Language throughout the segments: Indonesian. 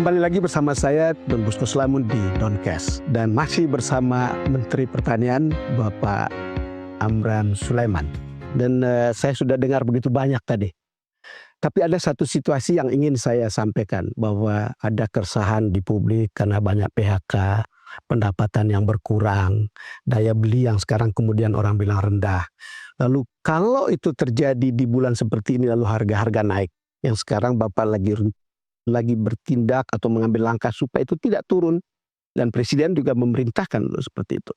Kembali lagi bersama saya Don Bosco Slamun di Doncast dan masih bersama Menteri Pertanian Bapak Amran Sulaiman. Dan saya sudah dengar begitu banyak tadi. Tapi ada satu situasi yang ingin saya sampaikan, bahwa ada keresahan di publik karena banyak PHK, pendapatan yang berkurang, daya beli yang sekarang kemudian orang bilang rendah. Lalu kalau itu terjadi di bulan seperti ini lalu harga-harga naik, yang sekarang Bapak lagi bertindak atau mengambil langkah supaya itu tidak turun, dan Presiden juga memerintahkan seperti itu.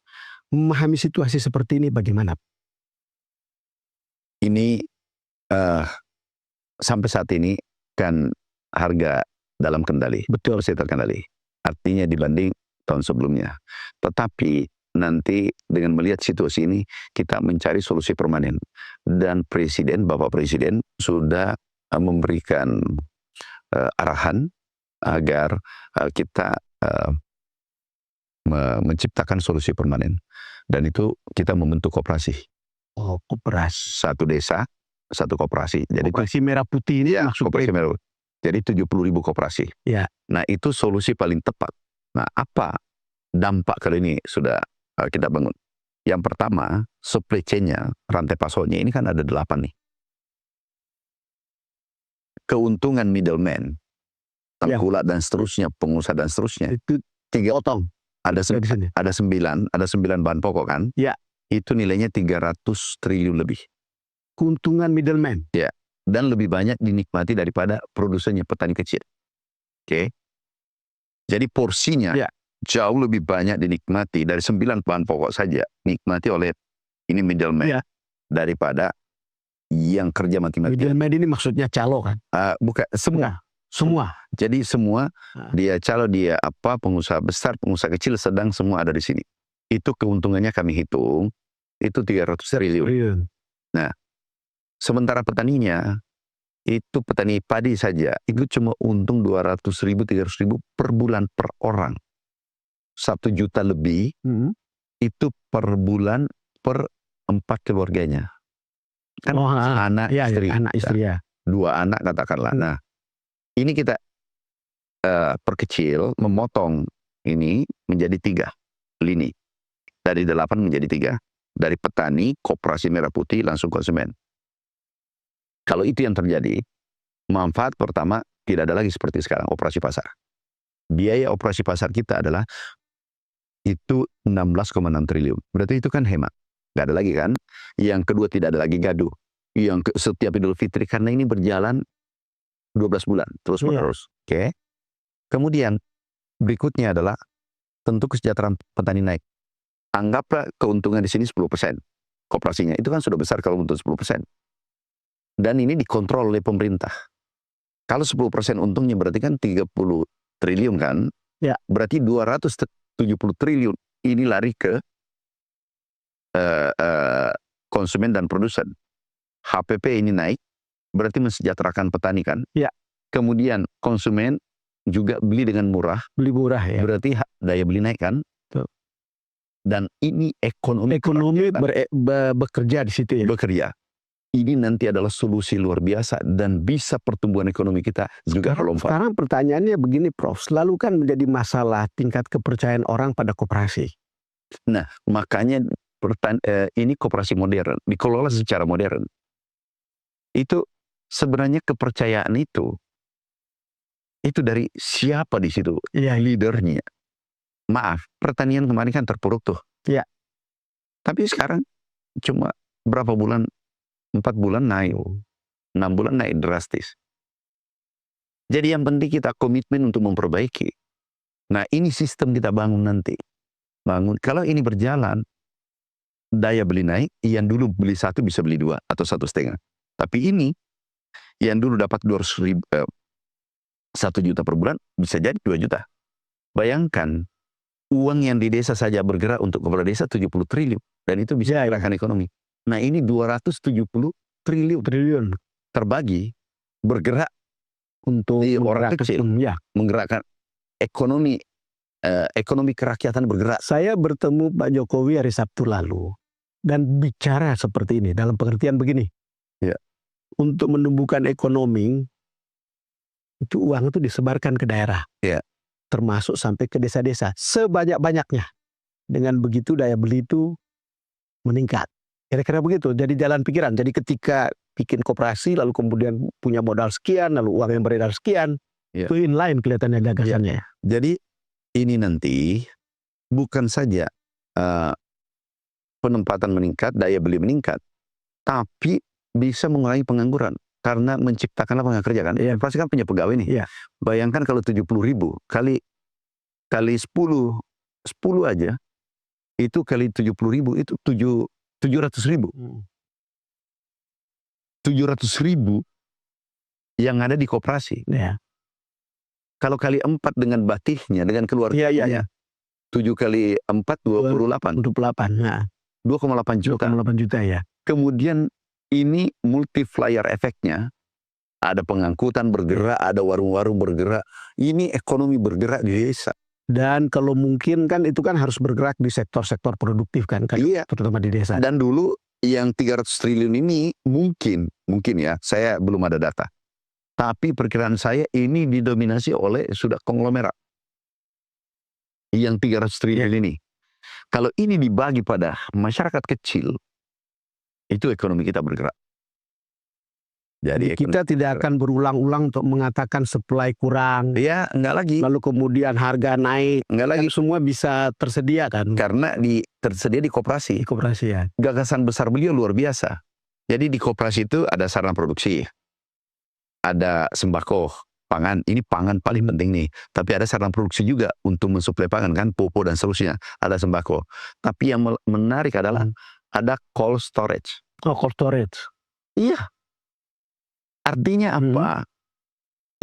Memahami situasi seperti ini bagaimana? Ini sampai saat ini kan harga dalam kendali, Betul, masih terkendali. Artinya dibanding tahun sebelumnya. Tetapi nanti dengan melihat situasi ini kita mencari solusi permanen, dan Bapak Presiden sudah memberikan arahan agar kita menciptakan solusi permanen, dan itu kita membentuk koperasi. Oh, koperasi. Satu desa, satu koperasi. Jadi Koperasi Merah Putih ini ya, maksudnya koperasi merah. Jadi 70.000 koperasi. Ya. Nah, itu solusi paling tepat. Nah, apa dampak kali ini sudah kita bangun? Yang pertama, supply chain-nya, rantai pasoknya ini kan ada 8 nih. Keuntungan middleman, tengkulak dan seterusnya, pengusaha dan seterusnya, Itu 3 potong. ada 9 bahan pokok kan? Ya. Itu nilainya 300 triliun lebih. Keuntungan middleman. Ya. Dan lebih banyak dinikmati daripada produsennya, petani kecil. Oke. Jadi porsinya jauh lebih banyak dinikmati dari 9 bahan pokok saja, nikmati oleh ini middleman daripada yang kerja mati-matian. Middleman ini maksudnya calo kan? Bukan, semua. Jadi semua, dia calo, dia pengusaha besar, pengusaha kecil, sedang semua ada di sini. Itu keuntungannya kami hitung, itu 300 triliun. Nah, sementara petaninya, itu petani padi saja, itu cuma untung 200.000, 300.000 per bulan per orang. 1 juta lebih, itu per bulan per 4 keluarganya. Kan anak istri ya. 2 anak katakanlah. Nah, ini kita perkecil, memotong ini menjadi 3 lini. Dari 8 menjadi 3. Dari petani, koperasi merah putih, langsung konsumen. Kalau itu yang terjadi, manfaat pertama tidak ada lagi seperti sekarang, operasi pasar. Biaya operasi pasar kita adalah itu 16,6 triliun. Berarti itu kan hemat. Nggak ada lagi kan. Yang kedua, tidak ada lagi gaduh. Setiap Idul Fitri, karena ini berjalan 12 bulan, terus menerus. Oke. Kemudian, berikutnya adalah tentu kesejahteraan petani naik. Anggaplah keuntungan di sini 10%. Koperasinya itu kan sudah besar kalau untuk 10%. Dan ini dikontrol oleh pemerintah. Kalau 10% untungnya berarti kan 30 triliun kan? Ya. Berarti 270 triliun ini lari ke konsumen dan produsen. HPP ini naik, berarti mensejahterakan petani kan? Ya. Kemudian konsumen juga beli dengan murah. Beli murah ya. Berarti daya beli naik kan? Tuh. Dan ini ekonomi bekerja di situ ya. Bekerja. Ini nanti adalah solusi luar biasa dan bisa pertumbuhan ekonomi kita juga melompat. Sekarang pertanyaannya begini Prof, selalu kan menjadi masalah tingkat kepercayaan orang pada koperasi. Nah, makanya ini koperasi modern, dikelola secara modern. Itu sebenarnya kepercayaan itu dari siapa di situ? Leadernya. Maaf, pertanian kemarin kan terpuruk tuh. Ya. Tapi sekarang cuma berapa bulan? 4 bulan naik, 6 bulan naik drastis. Jadi yang penting kita komitmen untuk memperbaiki. Nah, ini sistem kita bangun nanti. Kalau ini berjalan, daya beli naik, yang dulu beli 1 bisa beli 2 atau 1,5. Tapi ini, yang dulu dapat 200.000, 1 juta per bulan, bisa jadi 2 juta. Bayangkan, uang yang di desa saja bergerak untuk kepala desa 70 triliun. Dan itu bisa gerakan ekonomi. Nah, ini 270 triliun terbagi, bergerak untuk orang kecil, menggerakkan ekonomi kerakyatan bergerak. Saya bertemu Pak Jokowi hari Sabtu lalu dan bicara seperti ini dalam pengertian begini. Ya. Untuk menumbuhkan ekonomi itu uang itu disebarkan ke daerah. Iya. Termasuk sampai ke desa-desa. Sebanyak-banyaknya. Dengan begitu daya beli itu meningkat. Kira-kira begitu. Jadi jalan pikiran. Jadi ketika bikin koperasi, lalu kemudian punya modal sekian, lalu uang yang beredar sekian, Iya. itu inline kelihatannya gagasannya. Jadi ini nanti bukan saja penempatan meningkat, daya beli meningkat, tapi bisa mengurangi pengangguran karena menciptakan lapangan kerja kan. Iya. Pasti kan punya pegawai nih. Iya. Bayangkan kalau 70.000 kali 10 aja, itu kali 70.000 itu 700.000. 700.000 yang ada di koperasi. Ya. Kalau kali 4 dengan batihnya, dengan keluarganya, Iya. 7 kali 4, 28. 28. Nah, 2,8 juta. 2,8 juta ya. Kemudian ini multiplier efeknya, ada pengangkutan bergerak, ada warung-warung bergerak. Ini ekonomi bergerak di desa. Dan kalau mungkin kan itu kan harus bergerak di sektor-sektor produktif kan, Iya. terutama di desa. Dan dulu yang 300 triliun ini mungkin ya, saya belum ada data. Tapi perkiraan saya ini didominasi oleh sudah konglomerat. Yang 300 triliun ini. Kalau ini dibagi pada masyarakat kecil, itu ekonomi kita bergerak. Jadi kita tidak akan berulang-ulang untuk mengatakan supply kurang. Ya, enggak lagi. Lalu kemudian harga naik. Enggak lagi. Kan semua bisa tersedia kan. Karena tersedia di koperasi. Di koperasi ya. Gagasan besar beliau luar biasa. Jadi di koperasi itu ada sarana produksi. Ada sembako, pangan. Ini pangan paling penting nih. Tapi ada sarana produksi juga untuk mensuplai pangan kan, pupuk dan seterusnya. Ada sembako. Tapi yang menarik adalah ada cold storage. Oh, cold storage. Iya. Artinya apa?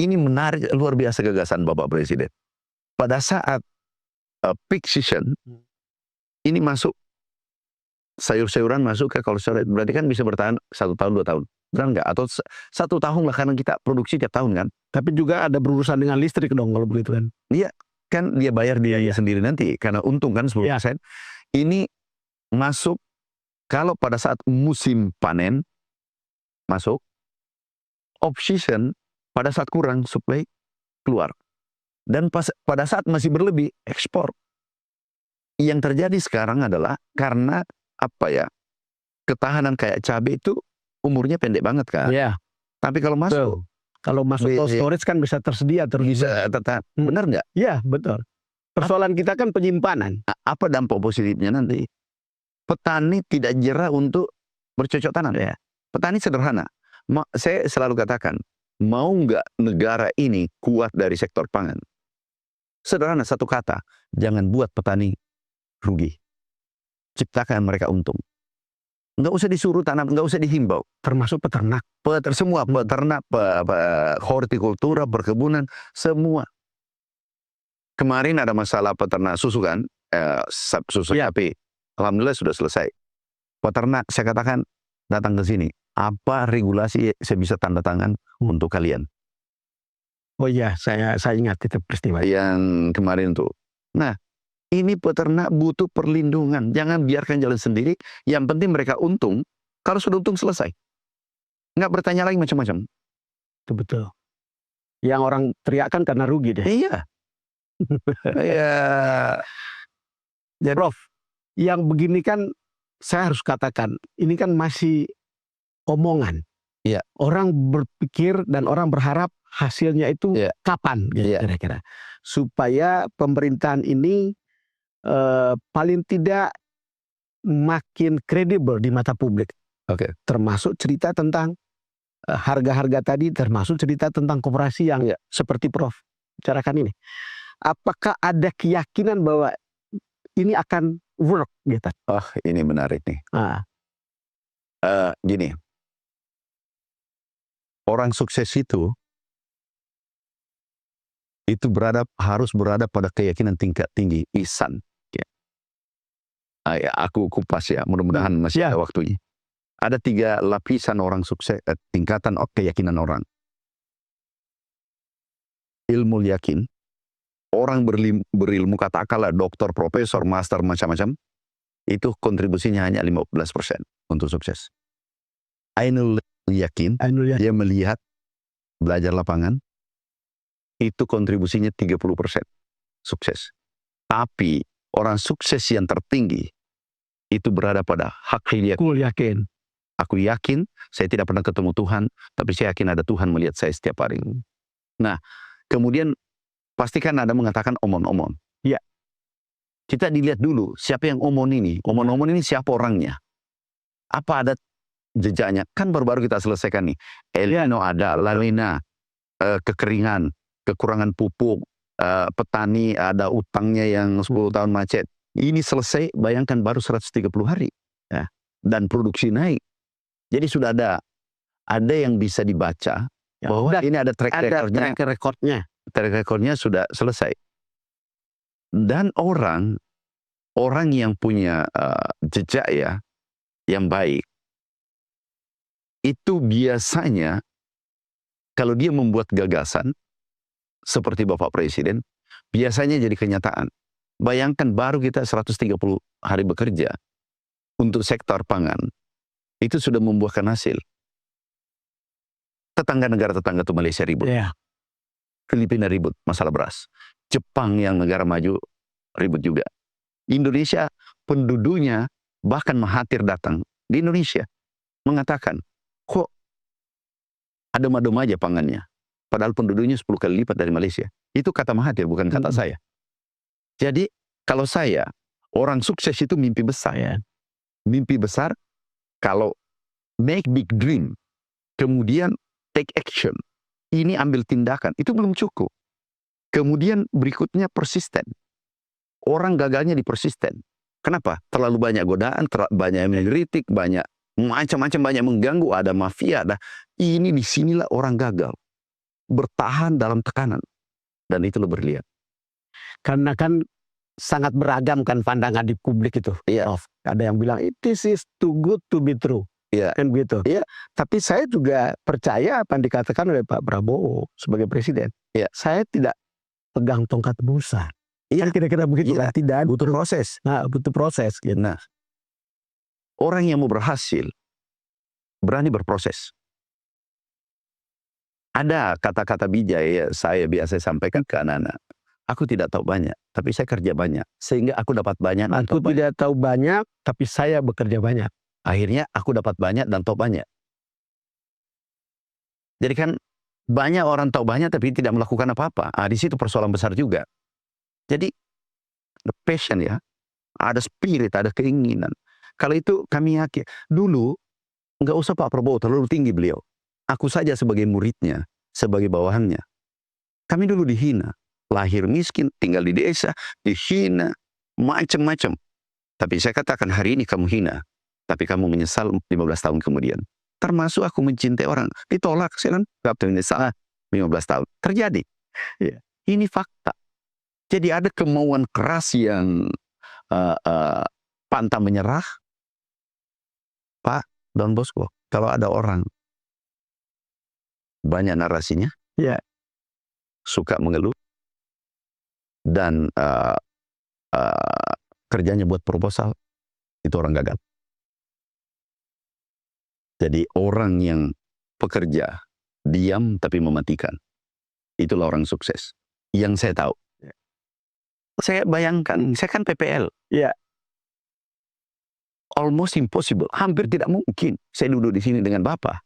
Ini menarik, luar biasa gagasan Bapak Presiden. Pada saat peak season, ini masuk, sayur-sayuran masuk ke cold storage. Berarti kan bisa bertahan 1 tahun, 2 tahun. Benar nggak? Atau 1 tahun lah, karena kita produksi tiap tahun kan. Tapi juga ada berurusan dengan listrik dong kalau begitu kan. Iya, kan dia bayar dia sendiri nanti. Karena untung kan 10%. Ini masuk, kalau pada saat musim panen, masuk. Off season, pada saat kurang, supply, keluar. Dan pada saat masih berlebih, ekspor. Yang terjadi sekarang adalah karena ketahanan kayak cabai itu umurnya pendek banget kan. Iya. Tapi kalau masuk, kalau masuk cold storage kan bisa tersedia terus. Bisa tetap. Benar nggak? Iya, betul. Persoalan kita kan penyimpanan. Apa dampak positifnya nanti? Petani tidak jera untuk bercocok tanam. Ya. Petani sederhana. Saya selalu katakan, mau nggak negara ini kuat dari sektor pangan? Sederhana, satu kata, jangan buat petani rugi. Ciptakan mereka untung. Nggak usah disuruh tanam, nggak usah dihimbau. Termasuk peternak. Semua, peternak, hortikultura, perkebunan, semua. Kemarin ada masalah peternak susu kan, susu sapi. Alhamdulillah sudah selesai. Peternak, saya katakan, datang ke sini. Apa regulasi saya bisa tanda tangan untuk kalian? Oh iya, saya ingat itu peristiwa. Yang kemarin tuh. Nah, ini peternak butuh perlindungan. Jangan biarkan jalan sendiri. Yang penting mereka untung. Kalau sudah untung selesai. Nggak bertanya lagi macam-macam. Itu betul. Yang orang teriakkan karena rugi deh. Iya. Iya. Jadi Prof, yang begini kan saya harus katakan, ini kan masih omongan. Iya. Orang berpikir dan orang berharap hasilnya itu kapan gitu, kira-kira. Supaya pemerintahan ini paling tidak makin kredibel di mata publik. Termasuk cerita tentang harga-harga tadi, termasuk cerita tentang koperasi yang seperti Prof bicarakan ini. Apakah ada keyakinan bahwa ini akan work gitu? Oh, ini menarik nih. Gini, orang sukses itu harus berada pada keyakinan tingkat tinggi, ihsan. Aku kupas ya, mudah-mudahan masih ada waktunya. Ada 3 lapisan orang sukses, tingkatan keyakinan orang. Ilmu yakin, orang berilmu katakanlah doktor, profesor, master, macam-macam, itu kontribusinya hanya 15% untuk sukses. Ainul yakin, dia melihat, belajar lapangan, itu kontribusinya 30% sukses. Tapi orang sukses yang tertinggi itu berada pada hak yakin. Aku yakin. Aku yakin, saya tidak pernah ketemu Tuhan, tapi saya yakin ada Tuhan melihat saya setiap hari. Nah, kemudian pastikan ada mengatakan omon-omon. Ya. Kita dilihat dulu, siapa yang omon ini? Omon-omon ini siapa orangnya? Apa ada jejaknya? Kan baru-baru kita selesaikan nih. El Nino ada, La Nina, kekeringan, kekurangan pupuk, petani ada utangnya yang 10 tahun macet. Ini selesai, bayangkan baru 130 hari. Ya. Dan produksi naik. Jadi sudah ada yang bisa dibaca bahwa ini ada track recordnya. Track recordnya sudah selesai. Dan orang yang punya jejak ya yang baik itu biasanya kalau dia membuat gagasan seperti Bapak Presiden biasanya jadi kenyataan. Bayangkan baru kita 130 hari bekerja untuk sektor pangan itu sudah membuahkan hasil. Negara tetangga itu Malaysia ribut. Yeah. Filipina ribut masalah beras. Jepang yang negara maju ribut juga. Indonesia penduduknya bahkan Mahathir datang di Indonesia mengatakan, kok adem-adem aja pangannya. Padahal penduduknya 10 kali lipat dari Malaysia. Itu kata Mahathir, bukan kata saya. Jadi kalau saya, orang sukses itu mimpi besar. Ya. Mimpi besar, kalau make big dream, kemudian take action, ini ambil tindakan, itu belum cukup. Kemudian berikutnya persisten. Orang gagalnya di persisten. Kenapa? Terlalu banyak godaan, banyak yang mengkritik, banyak macam-macam, banyak mengganggu, ada mafia, ada ini disinilah orang gagal. Bertahan dalam tekanan. Dan itu lo berlihat. Karena kan sangat beragam kan pandangan di publik itu. Iya. Ada yang bilang, this is too good to be true. Iya. Kan begitu. Iya. Tapi saya juga percaya apa yang dikatakan oleh Pak Prabowo sebagai presiden. Iya. Saya tidak pegang tongkat busa. Iya. Kan kira-kira begitu. Iya. Kan? Tidak. Butuh proses. Nah, butuh proses. Gitu. Nah, orang yang mau berhasil, berani berproses. Ada kata-kata bijak ya saya biasa sampaikan ke anak-anak. Aku tidak tahu banyak, tapi saya kerja banyak. Sehingga aku dapat banyak. Aku tidak tahu banyak, tapi saya bekerja banyak. Akhirnya aku dapat banyak dan tahu banyak. Jadi kan banyak orang tahu banyak tapi tidak melakukan apa-apa. Di situ persoalan besar juga. Jadi the passion ya, ada spirit, ada keinginan. Kalau itu kami yakin. Dulu nggak usah Pak Prabowo, terlalu tinggi beliau. Aku saja sebagai muridnya, sebagai bawahannya. Kami dulu dihina. Lahir miskin, tinggal di desa, dihina, macam-macam. Tapi saya katakan hari ini kamu hina, tapi kamu menyesal 15 tahun kemudian. Termasuk aku mencintai orang, ditolak, saya kan menyesal 15 tahun. Terjadi. Ya. Ini fakta. Jadi ada kemauan keras yang pantang menyerah. Pak Don Bosco, kalau ada orang banyak narasinya, ya, suka mengeluh, dan kerjanya buat proposal, itu orang gagal. Jadi orang yang pekerja, diam tapi mematikan, itulah orang sukses. Yang saya tahu. Saya bayangkan, saya kan PPL. Ya. Almost impossible, hampir tidak mungkin saya duduk di sini dengan Bapak.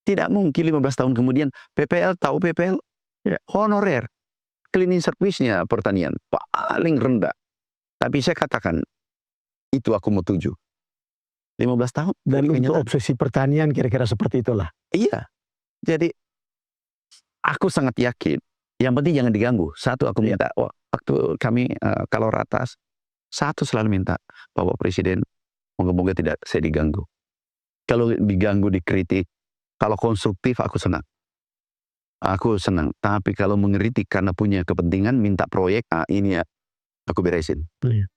Tidak mungkin 15 tahun kemudian PPL, tahu PPL? Ya. Honorer. Cleaning service-nya pertanian paling rendah. Tapi saya katakan, itu aku mau tuju. 15 tahun. Dan untuk obsesi pertanian kira-kira seperti itulah. Iya. Jadi, aku sangat yakin. Yang penting jangan diganggu. Satu aku minta, waktu kami kalau ratas, satu selalu minta, Bapak Presiden, moga-moga tidak saya diganggu. Kalau diganggu, dikritik, kalau konstruktif aku senang. Aku senang, tapi kalau mengkritik karena punya kepentingan, minta proyek, ini ya, aku beresin. Iya.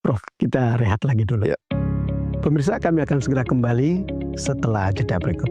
Prof, kita rehat lagi dulu. Ya. Pemirsa, kami akan segera kembali setelah jeda berikut.